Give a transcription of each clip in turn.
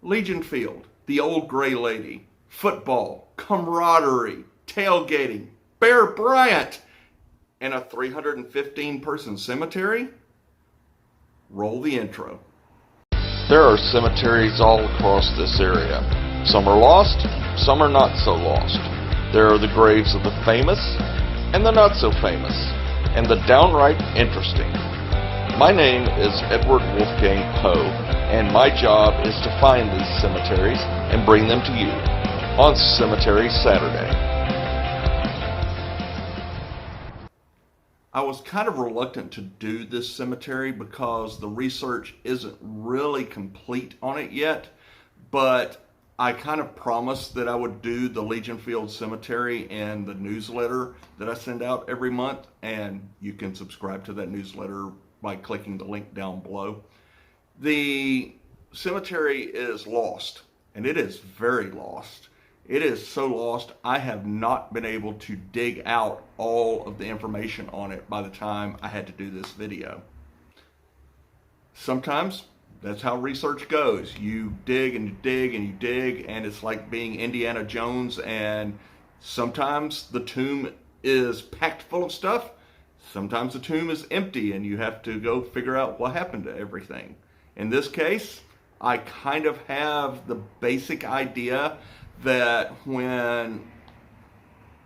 Legion Field, the Old Gray Lady, football, camaraderie, tailgating, Bear Bryant, and a 315-person cemetery? Roll the intro. There are cemeteries all across this area. Some are lost, some are not so lost. There are the graves of the famous and the not so famous, and the downright interesting. My name is Edward Wolfgang Poe, and my job is to find these cemeteries and bring them to you on Cemetery Saturday. I was kind of reluctant to do this cemetery because the research isn't really complete on it yet, but I kind of promised that I would do the Legion Field Cemetery in the newsletter that I send out every month, and you can subscribe to that newsletter by clicking the link down below. The cemetery is lost, and it is very lost. It is so lost, I have not been able to dig out all of the information on it by the time I had to do this video. Sometimes that's how research goes. You dig and you dig and you dig, and it's like being Indiana Jones, and sometimes the tomb is packed full of stuff. Sometimes the tomb is empty and you have to go figure out what happened to everything. In this case, I kind of have the basic idea that when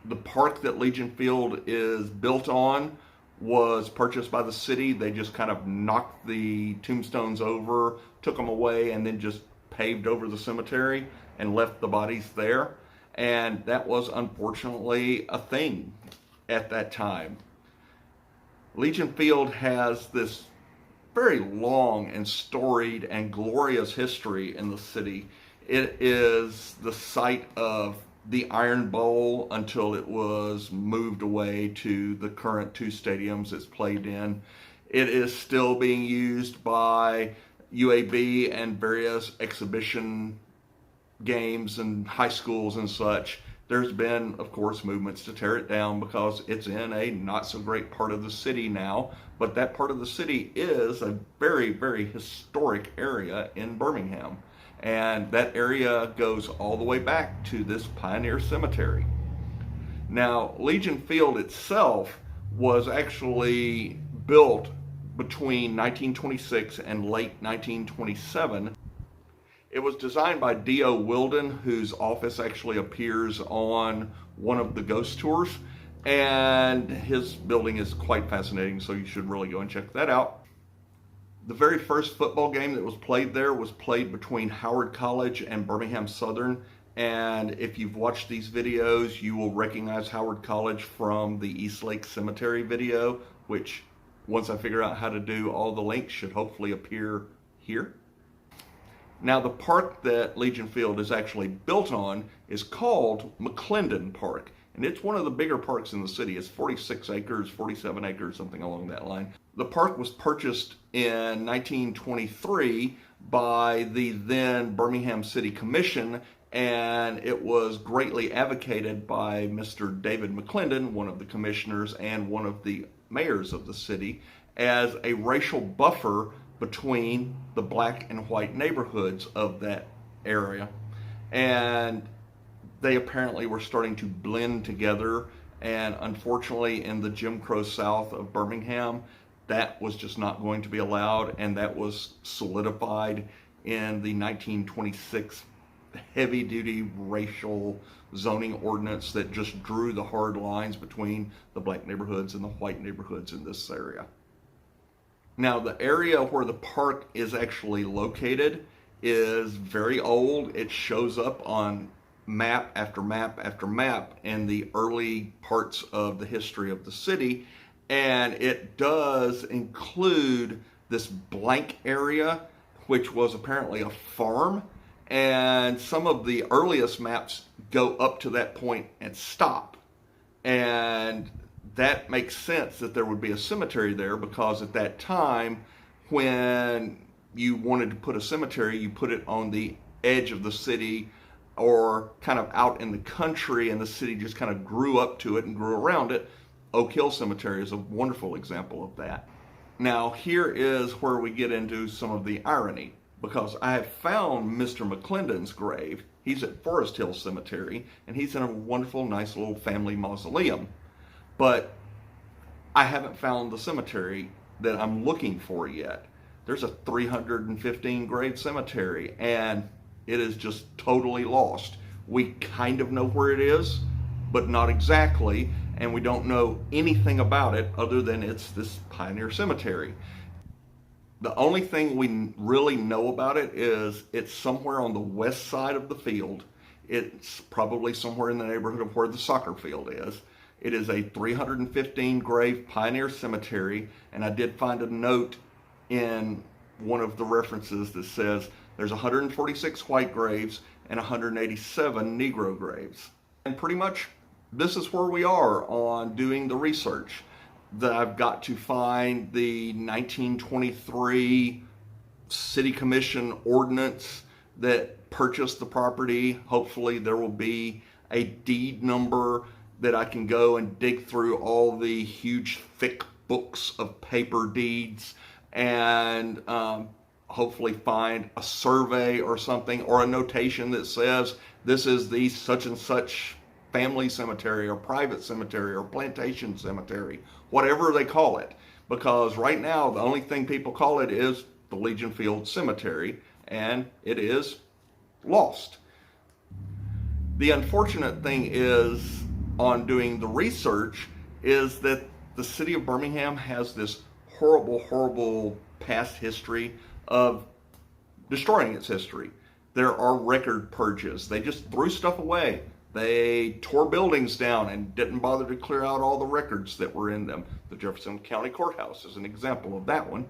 the park that Legion Field is built on was purchased by the city, they just kind of knocked the tombstones over, took them away, and then just paved over the cemetery and left the bodies there. And that was unfortunately a thing at that time. Legion Field has this very long and storied and glorious history in the city. It is the site of the Iron Bowl until it was moved away to the current two stadiums it's played in. It is still being used by UAB and various exhibition games and high schools and such. There's been, of course, movements to tear it down because it's in a not so great part of the city now, but that part of the city is a very, very historic area in Birmingham. And that area goes all the way back to this pioneer cemetery. Now, Legion Field itself was actually built between 1926 and late 1927. It was designed by D.O. Wilden, whose office actually appears on one of the ghost tours, and his building is quite fascinating, so you should really go and check that out. The very first football game that was played there was played between Howard College and Birmingham Southern, and if you've watched these videos, you will recognize Howard College from the East Lake Cemetery video, which, once I figure out how to do all the links, should hopefully appear here. Now, the park that Legion Field is actually built on is called Mclenden Park, and it's one of the bigger parks in the city. It's 46 acres, 47 acres, something along that line. The park was purchased in 1923 by the then Birmingham City Commission, and it was greatly advocated by Mr. David Mclenden, one of the commissioners and one of the mayors of the city, as a racial buffer between the black and white neighborhoods of that area. And they apparently were starting to blend together, and unfortunately in the Jim Crow South of Birmingham, that was just not going to be allowed, and that was solidified in the 1926 heavy-duty racial zoning ordinance that just drew the hard lines between the black neighborhoods and the white neighborhoods in this area. Now, the area where the park is actually located is very old. It shows up on map after map after map in the early parts of the history of the city, and it does include this blank area, which was apparently a farm, and some of the earliest maps go up to that point and stop. And that makes sense that there would be a cemetery there, because at that time, when you wanted to put a cemetery, you put it on the edge of the city or kind of out in the country, and the city just kind of grew up to it and grew around it. Oak Hill Cemetery is a wonderful example of that. Now, here is where we get into some of the irony. because I have found Mr. Mclenden's grave. He's at Forest Hill Cemetery, and he's in a wonderful, nice little family mausoleum. But I haven't found the cemetery that I'm looking for yet. There's a 315 grave cemetery, and it is just totally lost. We kind of know where it is, but not exactly, and we don't know anything about it other than it's this pioneer cemetery. The only thing we really know about it is it's somewhere on the west side of the field. It's probably somewhere in the neighborhood of where the soccer field is. It is a 315 grave pioneer cemetery, and I did find a note in one of the references that says there's 146 white graves and 187 Negro graves. And pretty much this is where we are on doing the research. That I've got to find the 1923 City Commission ordinance that purchased the property. Hopefully there will be a deed number that I can go and dig through all the huge thick books of paper deeds and hopefully find a survey or something, or a notation that says this is the such and such family cemetery or private cemetery or plantation cemetery, whatever they call it. Because right now the only thing people call it is the Legion Field Cemetery, and it is lost. The unfortunate thing is, on doing the research, is that the city of Birmingham has this horrible past history of destroying its history. There are record purges. They just threw stuff away. They tore buildings down and didn't bother to clear out all the records that were in them. The Jefferson County Courthouse is an example of that one.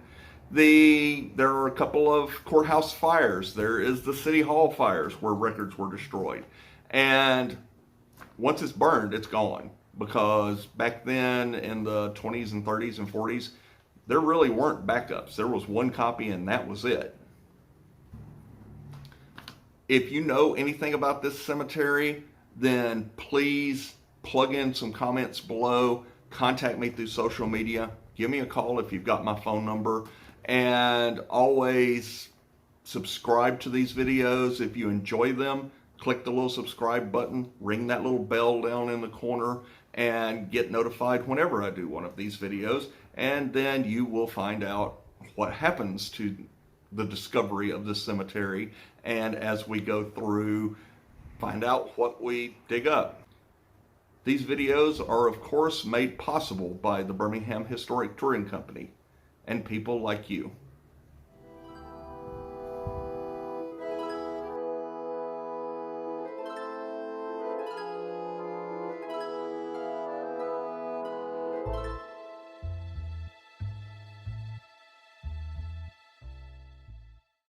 There are a couple of courthouse fires. There is the City Hall fires where records were destroyed. And once it's burned, it's gone. Because back then in the 20s and 30s and 40s, there really weren't backups. There was one copy and that was it. If you know anything about this cemetery, then please plug in some comments below. Contact me through social media. Give me a call if you've got my phone number. And always subscribe to these videos. If you enjoy them, click the little subscribe button, ring that little bell down in the corner, and get notified whenever I do one of these videos. And then you will find out what happens to the discovery of this cemetery, and as we go through, find out what we dig up. These videos are of course made possible by the Birmingham Historic Touring Company and people like you.